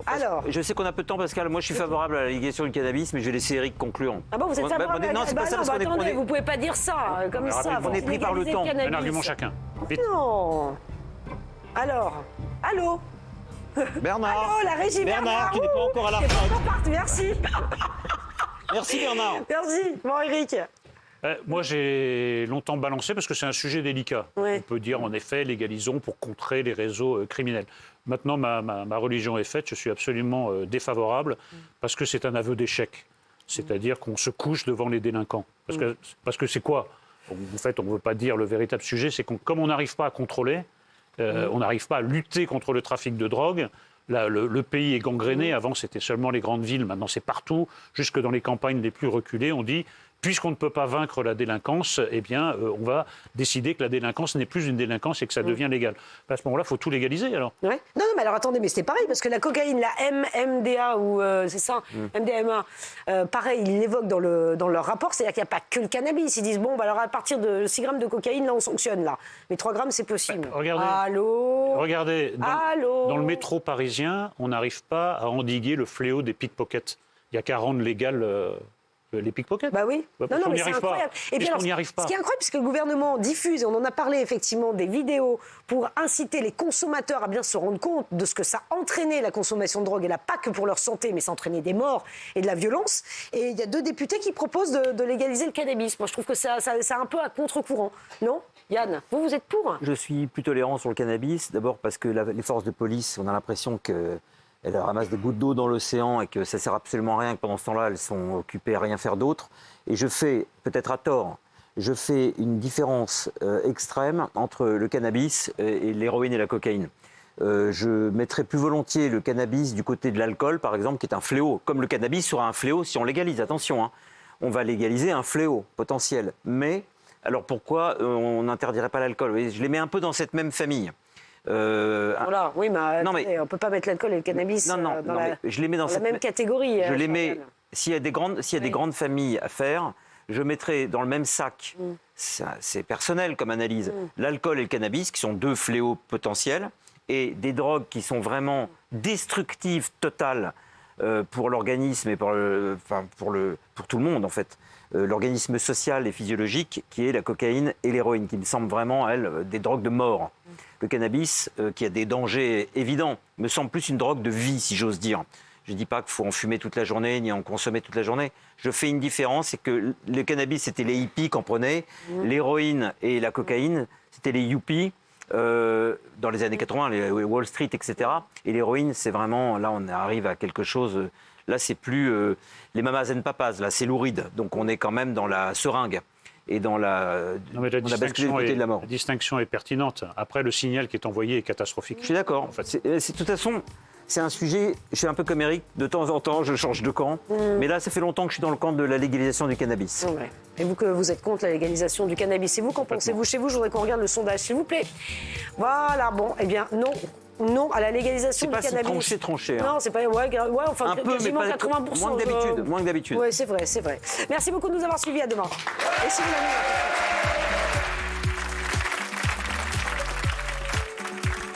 A: Alors,
C: je sais qu'on a peu de temps, Pascal. Moi, je suis favorable à la légalisation du cannabis, mais je vais laisser Eric conclure.
A: Ah bon, vous êtes favorable?
C: Non, c'est pas ça.
A: Attendez, vous pouvez pas dire ça comme ça.
C: On est pris par le temps.
B: Un argument chacun. Vite.
A: Non. Alors, allô.
C: Bernard.
A: Allô, la régie.
C: Bernard, qui n'est pas encore à la retraite.
A: Merci.
C: Merci Bernard.
A: Merci. Bon, Eric.
B: Moi, j'ai longtemps balancé parce que c'est un sujet délicat.
A: Ouais.
B: On peut dire, en effet, légalisons pour contrer les réseaux criminels. Maintenant, ma religion est faite, je suis absolument défavorable parce que c'est un aveu d'échec. C'est-à-dire qu'on se couche devant les délinquants. Parce que c'est quoi? En fait, on ne veut pas dire le véritable sujet, c'est que comme on n'arrive pas à contrôler, on n'arrive pas à lutter contre le trafic de drogue. Là, le pays est gangréné. Avant, c'était seulement les grandes villes. Maintenant, c'est partout. Jusque dans les campagnes les plus reculées, on dit... Puisqu'on ne peut pas vaincre la délinquance, eh bien, on va décider que la délinquance n'est plus une délinquance et que ça devient légal. À ce moment-là, il faut tout légaliser, alors.
A: Ouais. Non, mais alors attendez, mais c'était pareil, parce que la cocaïne, la MDA, ou c'est ça, MDMA, pareil, ils l'évoquent dans leur rapport, c'est-à-dire qu'il n'y a pas que le cannabis. Ils disent, bon, bah, alors à partir de 6 grammes de cocaïne, là, on sanctionne, là. Mais 3 grammes, c'est possible.
B: Regardez, dans le métro parisien, on n'arrive pas à endiguer le fléau des pickpockets. Il n'y a qu'à rendre légal... les pickpockets.
A: Bah oui.
B: Non, mais c'est incroyable.
A: Et puis alors,
B: n'y arrive pas.
A: Ce qui est incroyable, c'est que le gouvernement diffuse, et on en a parlé effectivement, des vidéos pour inciter les consommateurs à bien se rendre compte de ce que ça entraînait la consommation de drogue, et là pas que pour leur santé, mais ça entraînait des morts et de la violence. Et il y a 2 députés qui proposent de légaliser le cannabis. Moi, je trouve que c'est un peu à contre-courant, non? Yann, vous êtes pour?
C: Je suis plus tolérant sur le cannabis, d'abord parce que les forces de police, on a l'impression que elles ramassent des gouttes d'eau dans l'océan et que ça ne sert absolument à rien, que pendant ce temps-là, elles sont occupées à rien faire d'autre. Et je fais, peut-être à tort, une différence extrême entre le cannabis et l'héroïne et la cocaïne. Je mettrais plus volontiers le cannabis du côté de l'alcool, par exemple, qui est un fléau. Comme le cannabis sera un fléau si on légalise. Attention, hein, on va légaliser un fléau potentiel. Mais, alors pourquoi on n'interdirait pas l'alcool? Je les mets un peu dans cette même famille.
A: Voilà, oui, mais on ne peut pas mettre l'alcool et le cannabis
C: je les mets dans
A: la même catégorie.
C: Je les mets, s'il y a des grandes familles à faire, je mettrai dans le même sac, c'est personnel comme analyse, l'alcool et le cannabis, qui sont 2 fléaux potentiels, et des drogues qui sont vraiment destructives, totales, pour l'organisme et pour tout le monde, en fait. L'organisme social et physiologique, qui est la cocaïne et l'héroïne, qui me semblent vraiment, elles, des drogues de mort. Le cannabis, qui a des dangers évidents, me semble plus une drogue de vie, si j'ose dire. Je ne dis pas qu'il faut en fumer toute la journée, ni en consommer toute la journée. Je fais une différence, c'est que le cannabis, c'était les hippies qui en prenaient. L'héroïne et la cocaïne, c'était les yuppies, dans les années 80, les Wall Street, etc. Et l'héroïne, c'est vraiment, là, on arrive à quelque chose... Là, c'est plus les mamas and papas, là, c'est louride. Donc, on est quand même dans la seringue et dans la...
B: Non, mais la distinction est pertinente. Après, le signal qui est envoyé est catastrophique.
C: Je suis d'accord. En fait. De toute façon, c'est un sujet... Je suis un peu comme Eric. De temps en temps, je change de camp. Mais là, ça fait longtemps que je suis dans le camp de la légalisation du cannabis.
A: Ouais. Et vous, que vous êtes contre la légalisation du cannabis. Et vous, qu'en pensez-vous chez vous? Je voudrais qu'on regarde le sondage, s'il vous plaît. Voilà, bon, eh bien, non à la légalisation du cannabis.
C: C'est pas tranché. Hein.
A: Non, c'est pas... enfin,
C: un peu, mais pas
A: 80%.
C: Moins que d'habitude.
A: Oui, c'est vrai. Merci beaucoup de nous avoir suivis. À demain. Et si vous